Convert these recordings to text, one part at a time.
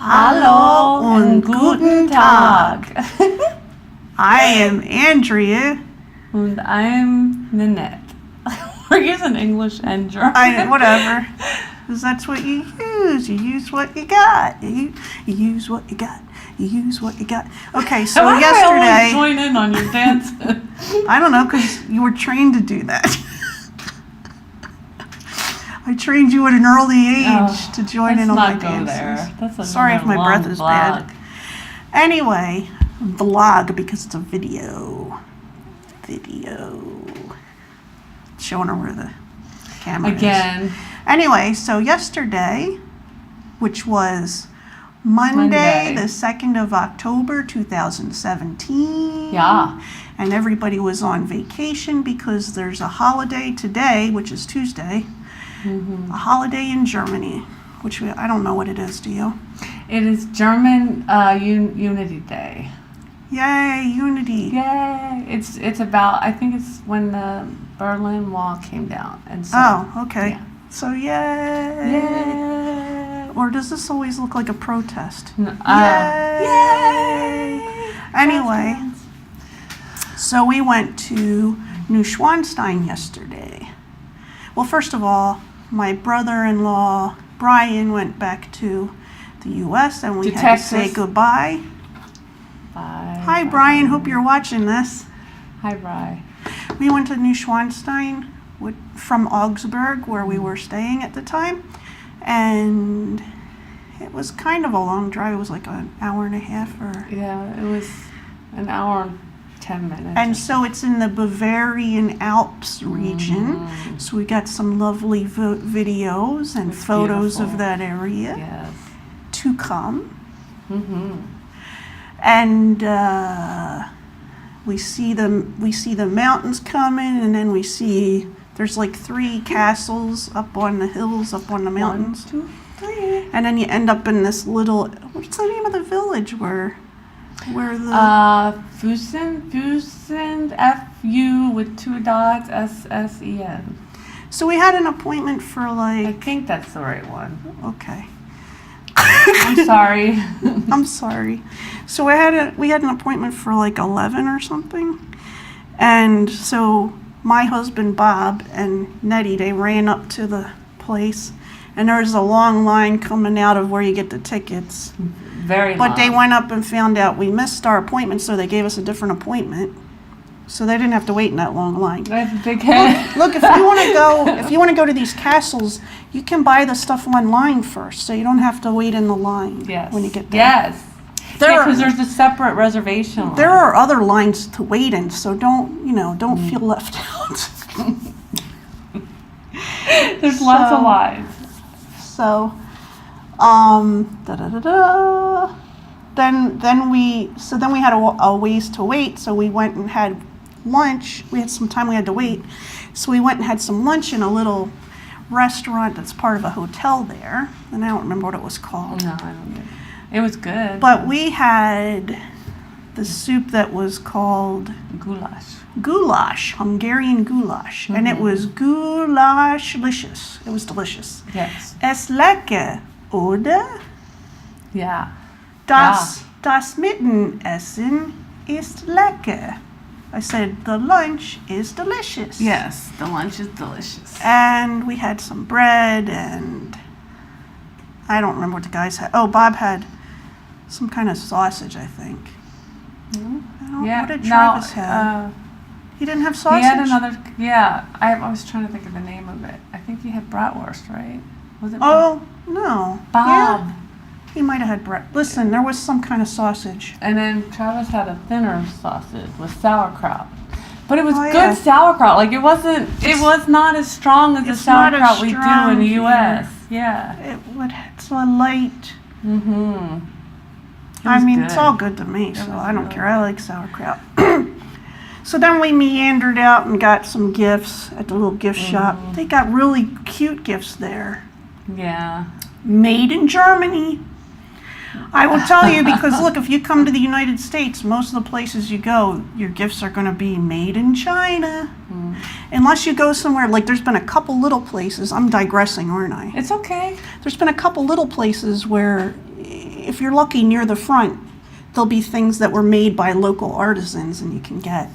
Hallo und guten Tag. I am Andrea. And I'm Nanette. We're using English and German. Whatever. Because that's what you use. You use what you got. You use what you got. You use what you got. Okay, so Why yesterday... do I always join in on your dancing? I don't know, because you were trained to do that. I trained you at an early age to join in on my dances. There. That's Sorry if my breath is vlog. bad. Anyway, vlog because it's a video. Showing her where the camera is. Anyway, so yesterday, which was Monday, the 2nd of October, 2017. Yeah. And everybody was on vacation because there's a holiday today, which is Tuesday. Mm-hmm. A holiday in Germany, which I don't know what it is, do you? It is German Unity Day. Yay, unity. Yay. It's about, I think it's when the Berlin Wall came down. And so, oh, okay. Yeah. So, yay. Yay. Or does this always look like a protest? Yay. Yay. Anyway, so we went to Neuschwanstein yesterday. Well, first of all, my brother-in-law, Brian, went back to the U.S. and we had to say goodbye. Bye. Hi, Brian. Hope you're watching this. Hi, Brian. We went to Neuschwanstein from Augsburg, where we were staying at the time. And it was kind of a long drive. It was like an hour and a half. Yeah, it was an hour and 10 minutes. And so it's in the Bavarian Alps region. Mm-hmm. So we got some lovely videos and photos beautiful. Of that area to come. Mm-hmm. And we see the mountains coming, and then we see there's like 3 castles up on the hills, up on the mountains. 1, 2, 3. And then you end up in this little, what's the name of the village where the Füssen, F-U with 2 dots, S-S-E-N. So we had an appointment for I think that's the right one. Okay. I'm sorry. I'm sorry. So we had an appointment for like 11 or something. And so my husband Bob and Nettie, they ran up to the place, and there was a long line coming out of where you get the tickets. Very long. But they went up and found out we missed our appointment, so they gave us a different appointment. So they didn't have to wait in that long line. I have a big head. Look, if you want to go to these castles, you can buy the stuff online first, so you don't have to wait in the line when you get there. Yes. Because there's a separate reservation line. There are other lines to wait in, so don't feel left out. There's lots of lines. So, Then we had a ways to wait, so we went and had lunch. We had some time we had to wait, so we went and had some lunch in a little restaurant that's part of a hotel there, and I don't remember what it was called. No, I don't know. It was good. But we had the soup that was called goulash, Hungarian goulash, and it was goulash-licious. It was delicious. Yes. Es lecker, oder? Yeah. Das Mittagessen ist lecker. I said, the lunch is delicious. Yes, the lunch is delicious. And we had some bread, and I don't remember what the guys had. Oh, Bob had some kind of sausage, I think. Mm-hmm. What did Travis have? He didn't have sausage? He had another, I was trying to think of the name of it. I think he had bratwurst, right? Was it no. Bob. Yeah. He might have had bread. Listen, there was some kind of sausage. And then Travis had a thinner sausage with sauerkraut. But it was good sauerkraut. Like it was not as strong as the sauerkraut we do in the U.S. Yeah. It's a light. Mm-hmm. It's all good to me, so I don't care. I like sauerkraut. So then we meandered out and got some gifts at the little gift shop. They got really cute gifts there. Yeah. Made in Germany. I will tell you, because look, if you come to the United States, most of the places you go, your gifts are going to be made in China. Unless you go somewhere, like there's been a couple little places, I'm digressing, aren't I? It's okay. There's been a couple little places where if you're lucky near the front, there'll be things that were made by local artisans and you can get,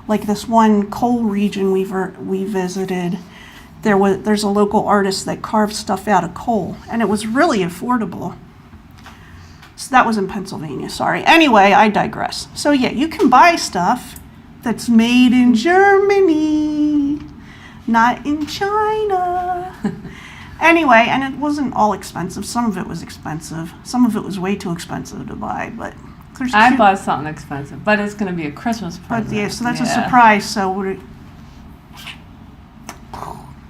like this one coal region we visited. There's a local artist that carved stuff out of coal, and it was really affordable. So that was in Pennsylvania, sorry. Anyway, I digress. So yeah, you can buy stuff that's made in Germany, not in China. Anyway, and it wasn't all expensive. Some of it was expensive. Some of it was way too expensive to buy, but I bought something expensive, but it's going to be a Christmas present. But yeah, so that's a surprise, so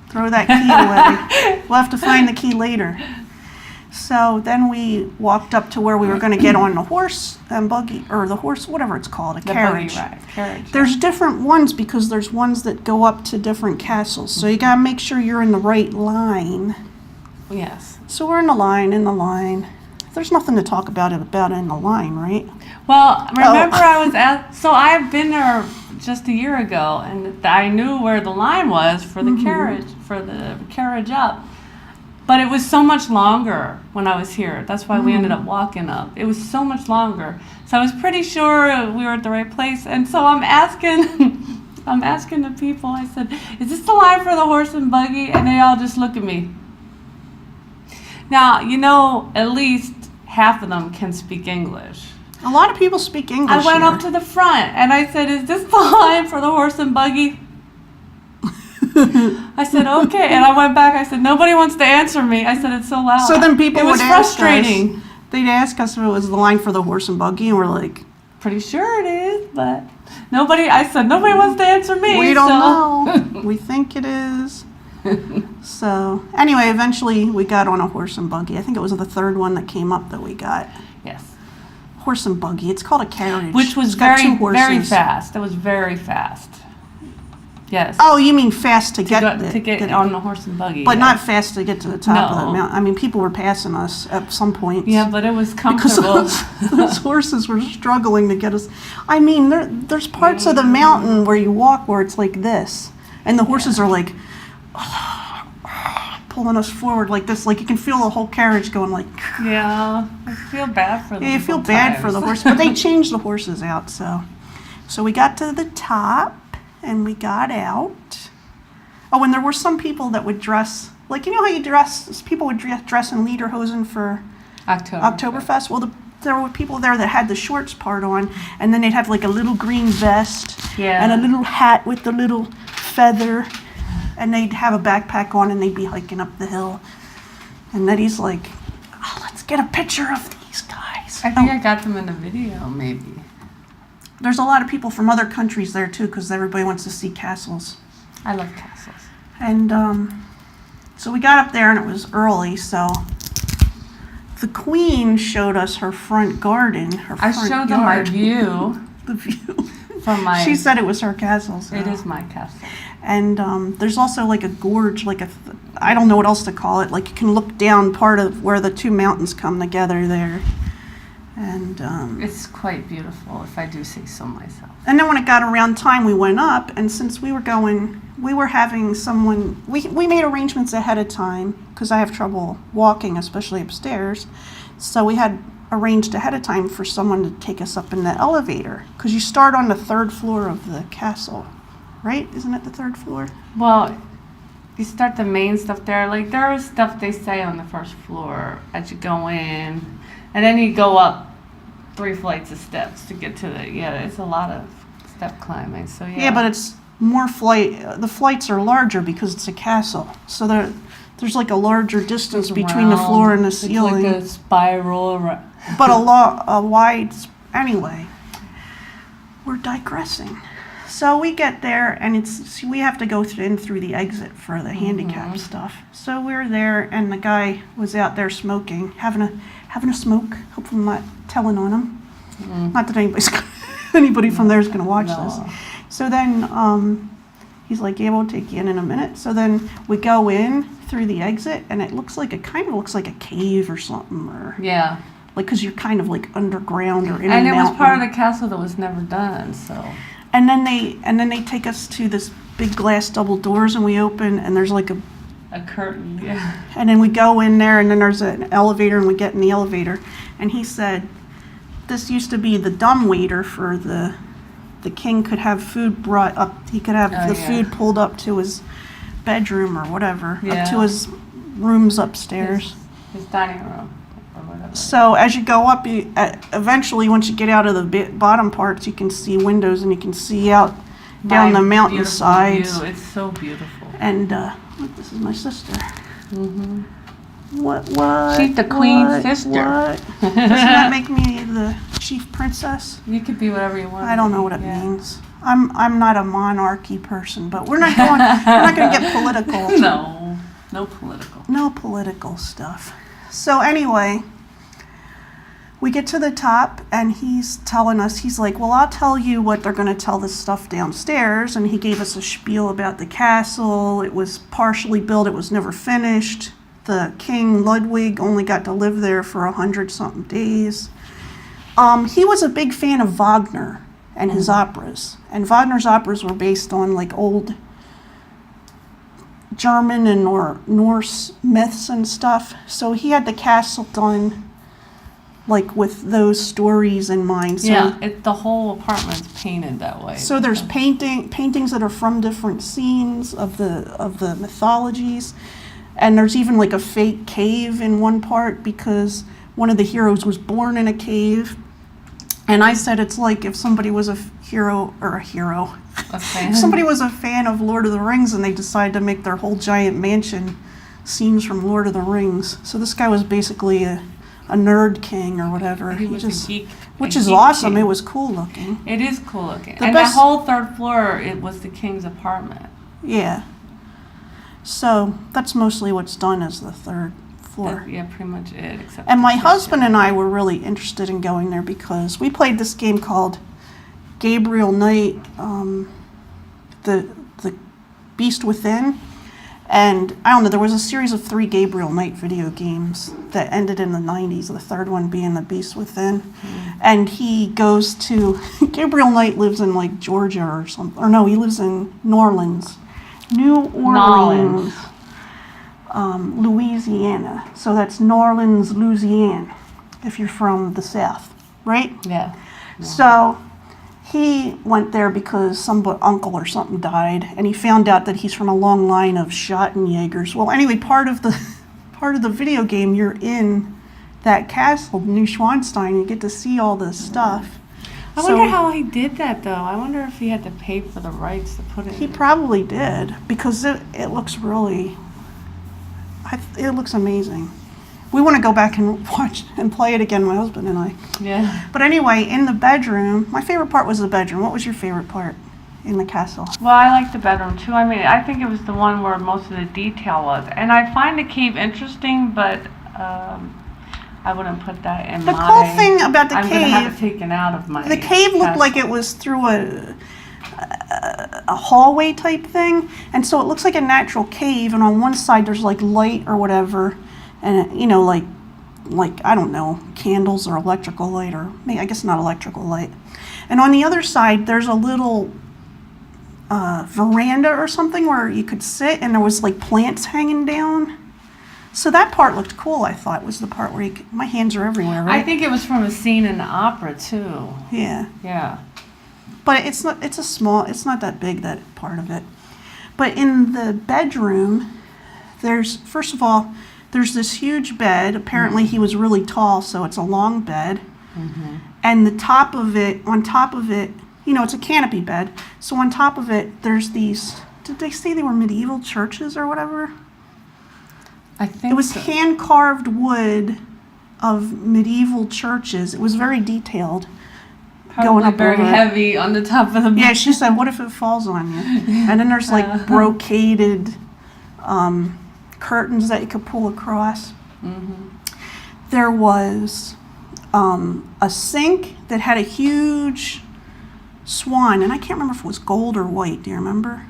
throw that key away. We'll have to find the key later. So then we walked up to where we were going to get on the horse and buggy, or the horse, whatever it's called, a carriage. Buggy ride, carriage. There's different ones because there's ones that go up to different castles. So you got to make sure you're in the right line. Yes. So we're in the line. There's nothing to talk about in the line, right? Well, remember so I've been there just a year ago, and I knew where the line was for the carriage up. But it was so much longer when I was here. That's why we ended up walking up. It was so much longer. So I was pretty sure we were at the right place. And so I'm asking the people, I said, is this the line for the horse and buggy? And they all just look at me. Now, at least half of them can speak English. A lot of people speak English. I went up to the front and I said, is this the line for the horse and buggy? I said, okay. And I went back. I said, nobody wants to answer me. I said, it's so loud. So then people would ask frustrating. They'd ask us if it was the line for the horse and buggy, and we're like, pretty sure it is, but nobody wants to answer me. We don't know. We think it is. So anyway, eventually we got on a horse and buggy. I think it was the third one that came up that we got. Yes. Horse and buggy. It's called a carriage. Which was very, very fast. It was very fast. Yes. Oh, you mean fast to get on the horse and buggy. But not fast to get to the top of the mountain. I mean, people were passing us at some point. Yeah, but it was comfortable. Because those horses were struggling to get us. I mean, there's parts of the mountain where you walk where it's like this. And the horses are like, pulling us forward like this. Like you can feel the whole carriage going like. Yeah, I feel bad for them. Yeah, you feel bad for the horse. But they changed the horses out, so. So we got to the top. And we got out. Oh, and there were some people that would dress, like, how you dress, people would dress in lederhosen for Oktoberfest. Well, there were people there that had the shorts part on, and then they'd have like a little green vest and a little hat with the little feather, and they'd have a backpack on, and they'd be hiking up the hill. And Nettie's like, let's get a picture of these guys. I think I got them in the video, maybe. There's a lot of people from other countries there, too, because everybody wants to see castles. I love castles. And so we got up there, and it was early, so the Queen showed us her front garden, I showed them my view. The view. She said it was her castle. So. It is my castle. And there's also like a gorge, I don't know what else to call it. Like you can look down part of where the two mountains come together there. And it's quite beautiful, if I do say so myself. And then when it got around time, we went up, and since we were having someone, we made arrangements ahead of time because I have trouble walking, especially upstairs. So we had arranged ahead of time for someone to take us up in the elevator because you start on the third floor of the castle, right? Isn't it the third floor? Well, you start the main stuff there. Like there is stuff they say on the first floor as you go in. And then you go up 3 flights of steps to get to it's a lot of step climbing, so yeah. Yeah, but it's more the flights are larger because it's a castle. So there's like a larger distance between the floor and the ceiling. It's like a spiral. But a wide, anyway. We're digressing. So we get there, and we have to go in through the exit for the handicap stuff. So we're there, and the guy was out there smoking, having a smoke. Hopefully I'm not telling on him. Not that anybody from there is going to watch this. So then he's like, yeah, we'll take you in a minute. So then we go in through the exit, and it kind of looks like a cave or something. Yeah. Like, because you're kind of like underground or in a mountain. And it was part of the castle that was never done, so. And then they take us to this big glass double doors, and we open, and there's like a A curtain, yeah. And then we go in there, and then there's an elevator, and we get in the elevator. And he said, this used to be the dumbwaiter for the king could have food brought up. He could have the food pulled up to his bedroom or whatever, up to his rooms upstairs. His dining room or whatever. So as you go up, eventually once you get out of the bottom parts, you can see windows and you can see out down the mountainsides. It's so beautiful. And look, this is my sister. Mm-hmm. What? She's the queen's sister. What? Doesn't that make me the chief princess? You could be whatever you want. I don't know what it means. I'm not a monarchy person, but we're not going to get political. No political. No political stuff. So anyway, we get to the top, and he's telling us, he's like, well, I'll tell you what they're going to tell this stuff downstairs. And he gave us a spiel about the castle. It was partially built. It was never finished. The King Ludwig only got to live there for 100-something days. He was a big fan of Wagner and his operas. And Wagner's operas were based on like old German and Norse myths and stuff. So he had the castle done like with those stories in mind. So, the whole apartment's painted that way. So there's paintings that are from different scenes of the mythologies. And there's even like a fake cave in one part because one of the heroes was born in a cave. And I said it's like if somebody was a fan. If somebody was a fan of Lord of the Rings and they decided to make their whole giant mansion scenes from Lord of the Rings. So this guy was basically a nerd king or whatever. He was a geek. Which is awesome. It was cool looking. It is cool looking. And the whole third floor, it was the king's apartment. Yeah. So that's mostly what's done as the third floor. Pretty much it. And my husband and I were really interested in going there because we played this game called Gabriel Knight, the Beast Within. And I don't know, there was a series of 3 Gabriel Knight video games that ended in the 90s, the third one being the Beast Within. Mm. And he goes to, Gabriel Knight lives in like Georgia or something, or no, he lives in New Orleans, Louisiana. So that's New Orleans, Louisiana, if you're from the South, right? Yeah. So he went there because some uncle or something died, and he found out that he's from a long line of Schottenjägers. Well, anyway, part of the video game, you're in that castle, Neuschwanstein. You get to see all this stuff. I wonder how he did that, though. I wonder if he had to pay for the rights to put it. He probably did because it looks really. It looks amazing. We want to go back and watch and play it again, my husband and I. Yeah. But anyway, in the bedroom, my favorite part was the bedroom. What was your favorite part in the castle? Well, I like the bedroom too. I mean, I think it was the one where most of the detail was. And I find the cave interesting, but I wouldn't put that in the cool thing about the I'm cave. I'm going to have it taken out of my The cave looked castle. like it was through a hallway type thing. And so it looks like a natural cave. And on one side, there's like light or whatever. And, you know, like I don't know, candles or electrical light, or maybe, I guess not electrical light. And on the other side, there's a little veranda or something where you could sit, and there was like plants hanging down. So that part looked cool, I thought, was the part where my hands are everywhere, right? I think it was from a scene in the opera, too. Yeah. Yeah. But it's not that big, that part of it. But in the bedroom, first of all, there's this huge bed. Apparently he was really tall, so it's a long bed. Mm-hmm. And on top of it, you know, it's a canopy bed. So on top of it, there's these, did they say they were medieval churches or whatever? I think it was hand-carved wood of medieval churches. It was very detailed. Probably going up very over heavy on the top of the bed. Yeah, she said, what if it falls on you? And then there's like brocaded curtains that you could pull across. Mm-hmm. There was a sink that had a huge swan, and I can't remember if it was gold or white. Do you remember?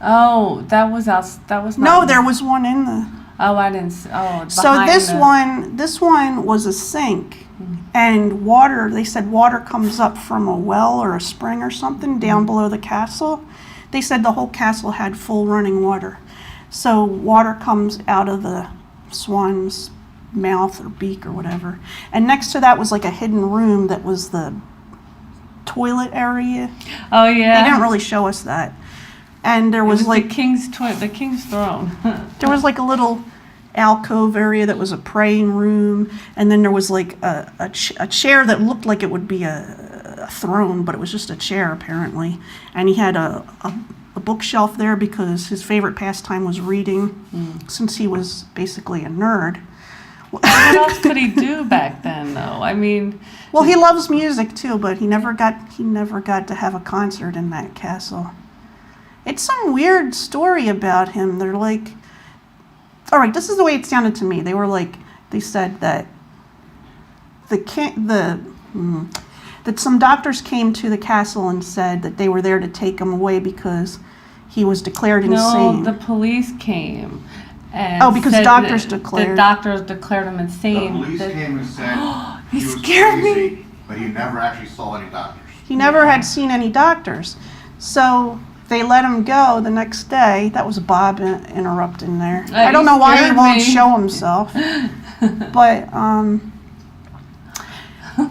Oh, that was not. No, there was one in the. Oh, I didn't. So this one was a sink, and water. They said water comes up from a well or a spring or something down below the castle. They said the whole castle had full running water. So water comes out of the swan's mouth or beak or whatever. And next to that was like a hidden room that was the toilet area. Oh yeah. They didn't really show us that. And there was like the king's throne. there was like a little alcove area that was a praying room, and then there was like a chair that looked like it would be a throne, but it was just a chair apparently. And he had a bookshelf there because his favorite pastime was reading, since he was basically a nerd. What else could he do back then, though? I mean, well, he loves music too, but he never got to have a concert in that castle. It's some weird story about him. They're like, all right, this is the way it sounded to me. They were like, they said that that some doctors came to the castle and said that they were there to take him away because he was declared insane. No, the police came. And because doctors declared. The doctors declared him insane. The police came and said he was scared crazy, me. but he never actually saw any doctors. He never had seen any doctors. So they let him go the next day. That was Bob interrupting there. I don't know why he won't show himself. But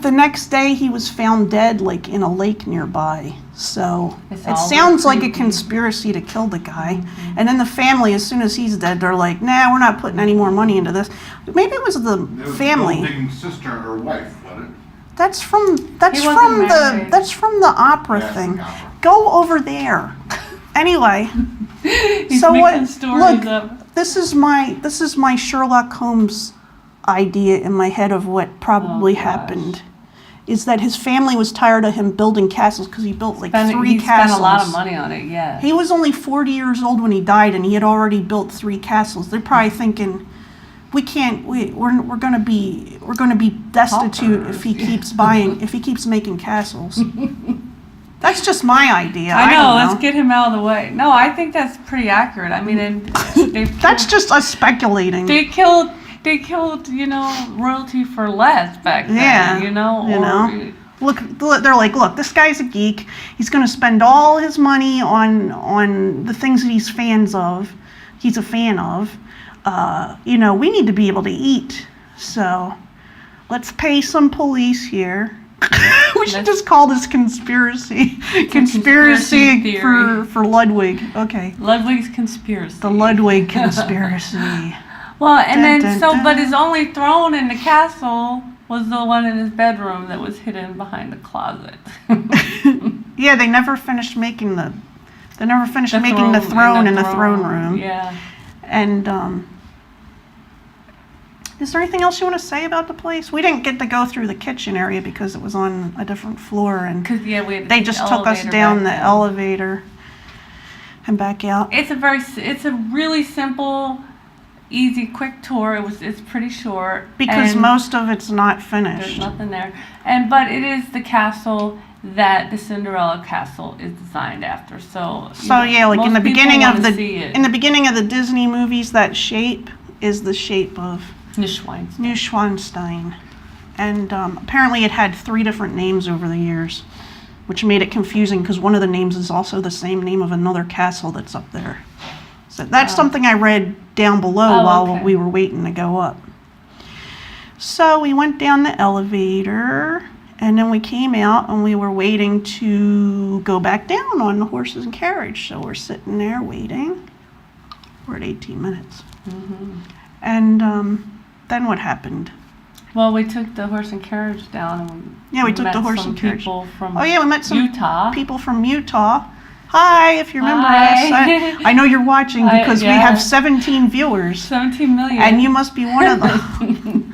the next day he was found dead like in a lake nearby. So it sounds like a conspiracy to kill the guy. Mm-hmm. And then the family, as soon as he's dead, they're like, nah, we're not putting any more money into this. Maybe it was the family. Building sister or wife, wasn't it? That's from the opera thing. Go over there. Anyway, so what? Look, this is my Sherlock Holmes idea in my head of what probably happened. Is that his family was tired of him building castles because he built like 3 castles. He spent a lot of money on it, yeah. He was only 40 years old when he died, and he had already built 3 castles. They're probably thinking, we're gonna be destitute if he keeps making castles. That's just my idea. I know. Let's get him out of the way. No, I think that's pretty accurate. I mean, that's just us speculating. They killed, royalty for less back then. Yeah, Look, they're like, look, this guy's a geek. He's going to spend all his money on the things that he's a fan of. We need to be able to eat. So let's pay some police here. We should just call this conspiracy for Ludwig. Okay. Ludwig's conspiracy. The Ludwig conspiracy. Well, and but his only throne in the castle was the one in his bedroom that was hidden behind the closet. Yeah, they never finished making the throne in the throne room. Yeah. And is there anything else you want to say about the place? We didn't get to go through the kitchen area because it was on a different floor, and they just took us down the elevator and back out. It's a really simple, easy, quick tour. It's pretty short because most of it's not finished. There's nothing there, but it is the castle that the Cinderella castle is designed after. So yeah, like in the beginning of the Disney movies, that shape is the shape of Neuschwanstein. And apparently it had 3 different names over the years, which made it confusing because one of the names is also the same name of another castle that's up there. So that's something I read down below while we were waiting to go up. So we went down the elevator, and then we came out and we were waiting to go back down on the horses and carriage. So we're sitting there waiting. We're at 18 minutes. Mm-hmm. And then what happened? Well, we took the horse and carriage down. And we took the horse and carriage. We met some Utah. People from Utah. Hi, if you remember us. I know you're watching because we have 17 viewers. 17 million. And you must be one of them.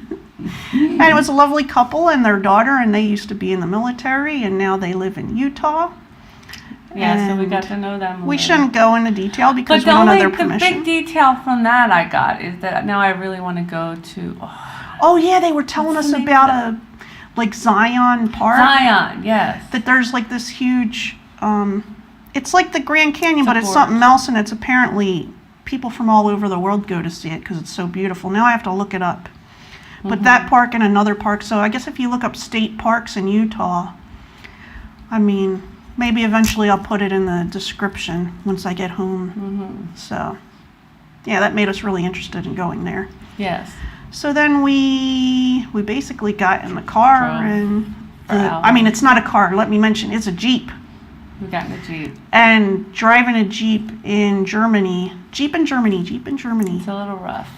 And it was a lovely couple and their daughter, and they used to be in the military, and now they live in Utah. Yeah, so we got to know them. We shouldn't go into detail because we don't have their permission. The big detail from that I got is that now I really want to go to... Oh yeah, they were telling us about Zion Park. Zion, yes. That there's like this huge... it's like the Grand Canyon, but it's something else, and it's apparently people from all over the world go to see it because it's so beautiful. Now I have to look it up. But that park and another park, so I guess if you look up state parks in Utah, I mean... Maybe eventually I'll put it in the description once I get home. So, yeah, that made us really interested in going there. Yes. So then we basically got in the car Drove and for hours. it's not a car. Let me mention, it's a Jeep. We got in the Jeep. And driving a Jeep in Germany. Jeep in Germany. It's a little rough.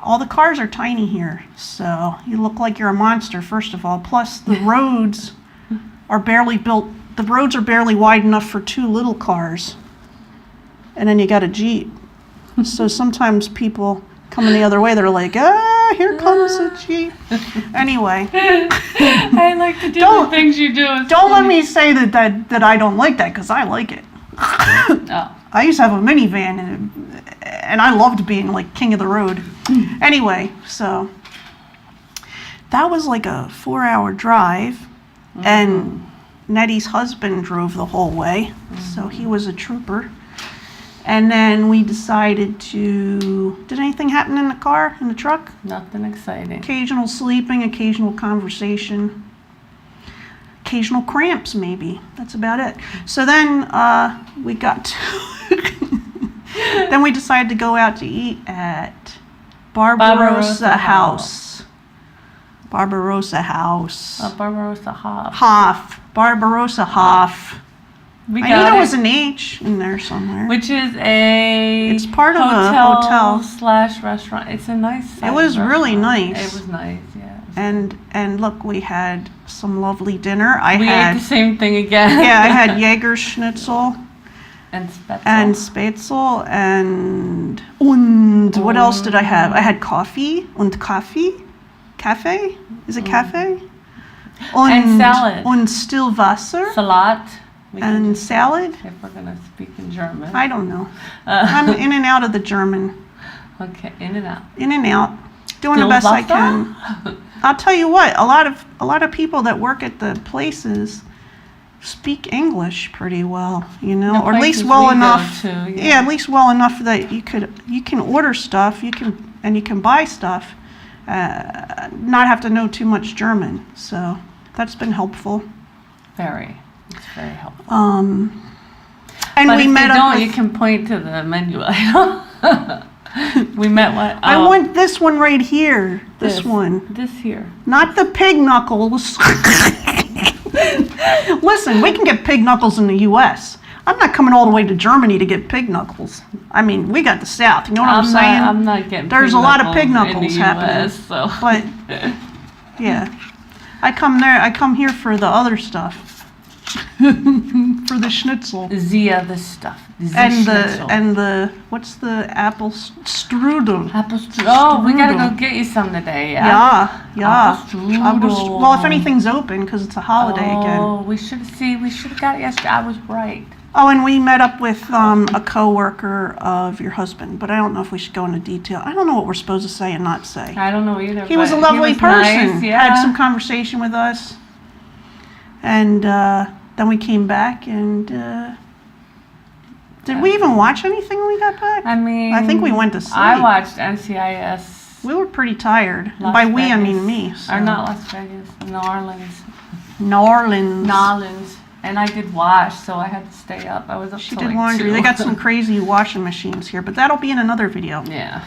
All the cars are tiny here, so you look like you're a monster, first of all. Plus, the roads are barely built. The roads are barely wide enough for 2 little cars. And then you got a Jeep. So sometimes people coming the other way, they're like, here comes a Jeep. Anyway. I like to do Don't- the things you do. It's Don't let funny. me say that I don't like that, because I like it. Oh. I used to have a minivan, and I loved being like king of the road. Anyway, so that was like a 4-hour drive, and Nettie's husband drove the whole way, so he was a trooper. And then we decided to, did anything happen in the car, in the truck? Nothing exciting. Occasional sleeping, occasional conversation, occasional cramps maybe. That's about it. So then we got to, then we decided to go out to eat at Barbarossa House. Barbarossahof. Barbarossahof. We I got knew there it. was an H in there somewhere. Which is a It's part of a hotel. slash restaurant. It's a nice size was really restaurant. nice. It was nice, yeah. And look, we had some lovely dinner. We ate the same thing again. Yeah, I had Jaeger Schnitzel And Spetzel. and Spätzle and what else did I have? I had coffee and coffee. Cafe? Is it cafe? And salad. Und Stillwasser Salat. We can and just- salad. If we're going to speak in German. I don't know. I'm in and out of the German. Okay, in and out. In and out. Doing the best I can. I'll tell you what, a lot of people that work at the places speak English pretty well, you know, The or at least places well we go enough. to, Yeah, at least well enough that you can order stuff, you can buy stuff, not have to know too much German. So that's been helpful. Very. It's very helpful. And But we if met you up don't, with, you can point to the menu item. We met what? I want this one right here. This one. This here. Not the pig knuckles. Listen, we can get pig knuckles in the U.S. I'm not coming all the way to Germany to get pig knuckles. I mean, we got the South. You know what I'm saying? I'm not getting. There's pig a lot of pig in the knuckles happening. US, so. But yeah, I come here for the other stuff. For the schnitzel. The other stuff. And the what's the apple strudel? Apple strudel. Oh, we gotta Strudel. go get you some today. Yeah. Yeah. Apple Well, if strudel. anything's open, because it's a holiday again. Oh, we should have got it yesterday. I was right. Oh, and we met up with a coworker of your husband, but I don't know if we should go into detail. I don't know what we're supposed to say and not say. I don't know either. He was a but lovely person. Nice, yeah. Had some conversation with us, and then we came back and. Did we even watch anything when we got back? I mean, I think we went to sleep. I watched NCIS. We were pretty tired. Las By we, I Vegas. mean me. So. Or not Las Vegas, New Orleans. New Orleans. Nolans. And I did wash, so I had to stay up. I was up She till did like laundry. 2. They got some crazy washing machines here, but that'll be in another video. Yeah.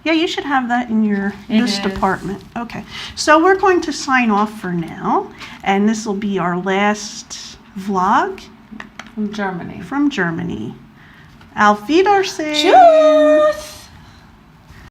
Yeah, you should have that in this is. department. Okay. So we're going to sign off for now, and this will be our last vlog From Germany. from Germany. Auf Wiedersehen. Tschüss!